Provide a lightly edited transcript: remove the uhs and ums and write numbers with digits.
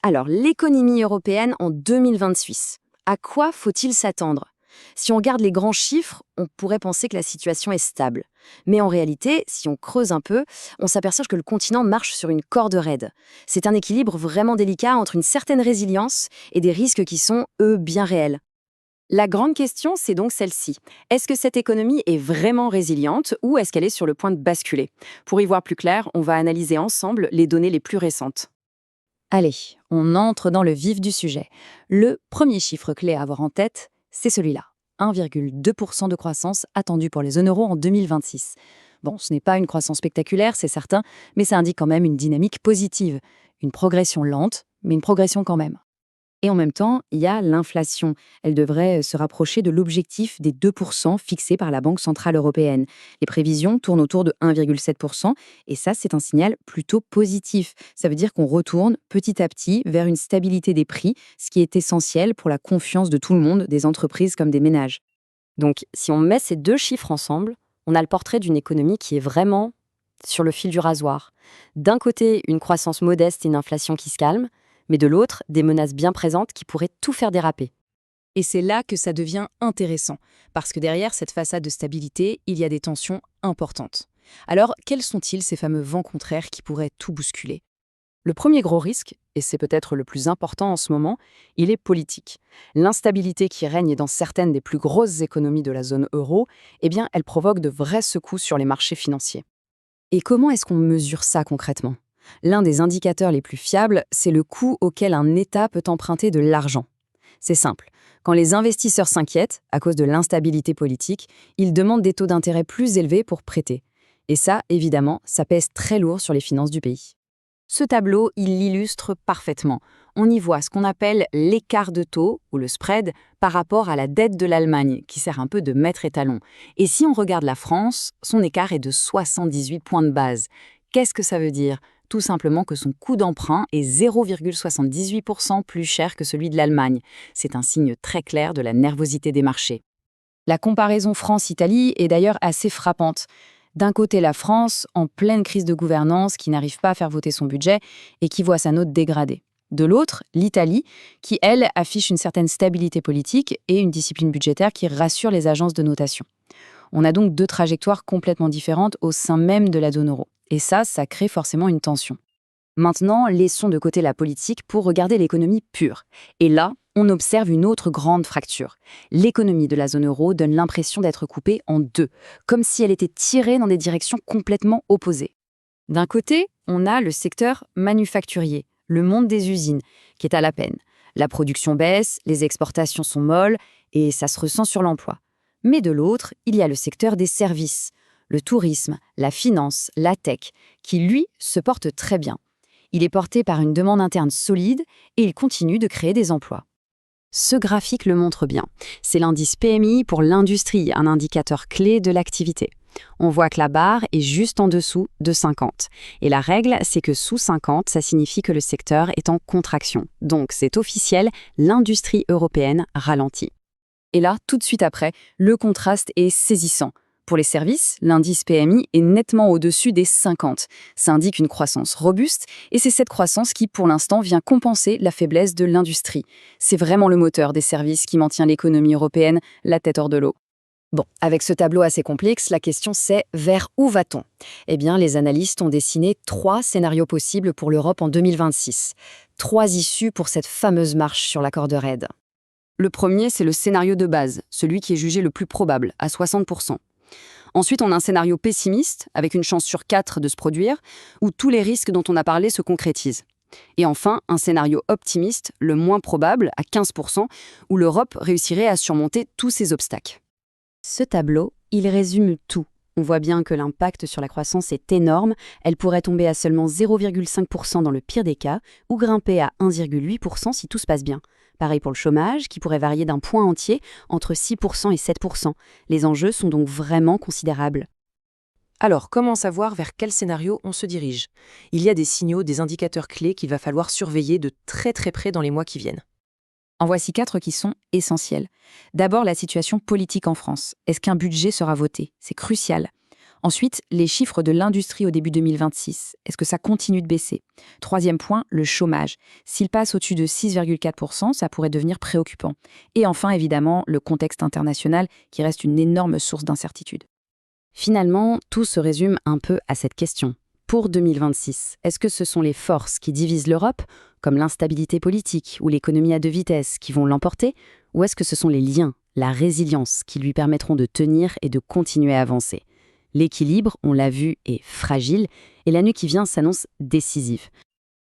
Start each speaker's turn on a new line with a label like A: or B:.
A: Alors, l'économie européenne en 2026. À quoi faut-il s'attendre? Si on regarde les grands chiffres, on pourrait penser que la situation est stable. Mais en réalité, si on creuse un peu, on s'aperçoit que le continent marche sur une corde raide. C'est un équilibre vraiment délicat entre une certaine résilience et des risques qui sont, eux, bien réels. La grande question, c'est donc celle-ci. Est-ce que cette économie est vraiment résiliente ou est-ce qu'elle est sur le point de basculer? Pour y voir plus clair, on va analyser ensemble les données les plus récentes. Allez, on entre dans le vif du sujet. Le premier chiffre clé à avoir en tête, c'est celui-là. 1,2% de croissance attendue pour les zones euro en 2026. Bon, ce n'est pas une croissance spectaculaire, c'est certain, mais ça indique quand même une dynamique positive. Une progression lente, mais une progression quand même. Et en même temps, il y a l'inflation. Elle devrait se rapprocher de l'objectif des 2% fixé par la Banque centrale européenne. Les prévisions tournent autour de 1,7%, et ça, c'est un signal plutôt positif. Ça veut dire qu'on retourne petit à petit vers une stabilité des prix, ce qui est essentiel pour la confiance de tout le monde, des entreprises comme des ménages. Donc, si on met ces deux chiffres ensemble, on a le portrait d'une économie qui est vraiment sur le fil du rasoir. D'un côté, une croissance modeste et une inflation qui se calme, mais de l'autre, des menaces bien présentes qui pourraient tout faire déraper.
B: Et c'est là que ça devient intéressant, parce que derrière cette façade de stabilité, il y a des tensions importantes. Alors, quels sont-ils ces fameux vents contraires qui pourraient tout bousculer?
A: Le premier gros risque, et c'est peut-être le plus important en ce moment, il est politique. L'instabilité qui règne dans certaines des plus grosses économies de la zone euro, eh bien, elle provoque de vrais secousses sur les marchés financiers. Et comment est-ce qu'on mesure ça concrètement? L'un des indicateurs les plus fiables, c'est le coût auquel un État peut emprunter de l'argent. C'est simple. Quand les investisseurs s'inquiètent, à cause de l'instabilité politique, ils demandent des taux d'intérêt plus élevés pour prêter. Et ça, évidemment, ça pèse très lourd sur les finances du pays. Ce tableau, il l'illustre parfaitement. On y voit ce qu'on appelle l'écart de taux, ou le spread, par rapport à la dette de l'Allemagne, qui sert un peu de maître étalon. Et si on regarde la France, son écart est de 78 points de base. Qu'est-ce que ça veut dire? Tout simplement que son coût d'emprunt est 0,78% plus cher que celui de l'Allemagne. C'est un signe très clair de la nervosité des marchés. La comparaison France-Italie est d'ailleurs assez frappante. D'un côté, la France, en pleine crise de gouvernance, qui n'arrive pas à faire voter son budget et qui voit sa note dégradée. De l'autre, l'Italie, qui, elle, affiche une certaine stabilité politique et une discipline budgétaire qui rassure les agences de notation. On a donc deux trajectoires complètement différentes au sein même de la zone euro. Et ça crée forcément une tension. Maintenant, laissons de côté la politique pour regarder l'économie pure. Et là, on observe une autre grande fracture. L'économie de la zone euro donne l'impression d'être coupée en deux, comme si elle était tirée dans des directions complètement opposées. D'un côté, on a le secteur manufacturier, le monde des usines, qui est à la peine. La production baisse, les exportations sont molles, et ça se ressent sur l'emploi. Mais de l'autre, il y a le secteur des services, le tourisme, la finance, la tech, qui, lui, se porte très bien. Il est porté par une demande interne solide et il continue de créer des emplois. Ce graphique le montre bien. C'est l'indice PMI pour l'industrie, un indicateur clé de l'activité. On voit que la barre est juste en dessous de 50. Et la règle, c'est que sous 50, ça signifie que le secteur est en contraction. Donc c'est officiel, l'industrie européenne ralentit. Et là, tout de suite après, le contraste est saisissant. Pour les services, l'indice PMI est nettement au-dessus des 50. Ça indique une croissance robuste et c'est cette croissance qui, pour l'instant, vient compenser la faiblesse de l'industrie. C'est vraiment le moteur des services qui maintient l'économie européenne la tête hors de l'eau. Bon, avec ce tableau assez complexe, la question c'est vers où va-t-on? Eh bien, les analystes ont dessiné 3 scénarios possibles pour l'Europe en 2026. 3 issues pour cette fameuse marche sur la corde raide. Le premier, c'est le scénario de base, celui qui est jugé le plus probable, à 60%. Ensuite, on a un scénario pessimiste, avec une chance sur 4 de se produire, où tous les risques dont on a parlé se concrétisent. Et enfin, un scénario optimiste, le moins probable, à 15%, où l'Europe réussirait à surmonter tous ces obstacles. Ce tableau, il résume tout. On voit bien que l'impact sur la croissance est énorme, elle pourrait tomber à seulement 0,5% dans le pire des cas, ou grimper à 1,8% si tout se passe bien. Pareil pour le chômage, qui pourrait varier d'un point entier entre 6% et 7%. Les enjeux sont donc vraiment considérables.
B: Alors, comment savoir vers quel scénario on se dirige? Il y a des signaux, des indicateurs clés qu'il va falloir surveiller de très très près dans les mois qui viennent.
A: En voici 4 qui sont essentiels. D'abord, la situation politique en France. Est-ce qu'un budget sera voté? C'est crucial.
B: Ensuite, les chiffres de l'industrie au début 2026. Est-ce que ça continue de baisser? Troisième point, le chômage. S'il passe au-dessus de 6,4%, ça pourrait devenir préoccupant. Et enfin, évidemment, le contexte international qui reste une énorme source d'incertitude.
A: Finalement, tout se résume un peu à cette question. Pour 2026, est-ce que ce sont les forces qui divisent l'Europe, comme l'instabilité politique ou l'économie à deux vitesses, qui vont l'emporter? Ou est-ce que ce sont les liens, la résilience, qui lui permettront de tenir et de continuer à avancer? L'équilibre, on l'a vu, est fragile, et l'année qui vient s'annonce décisive.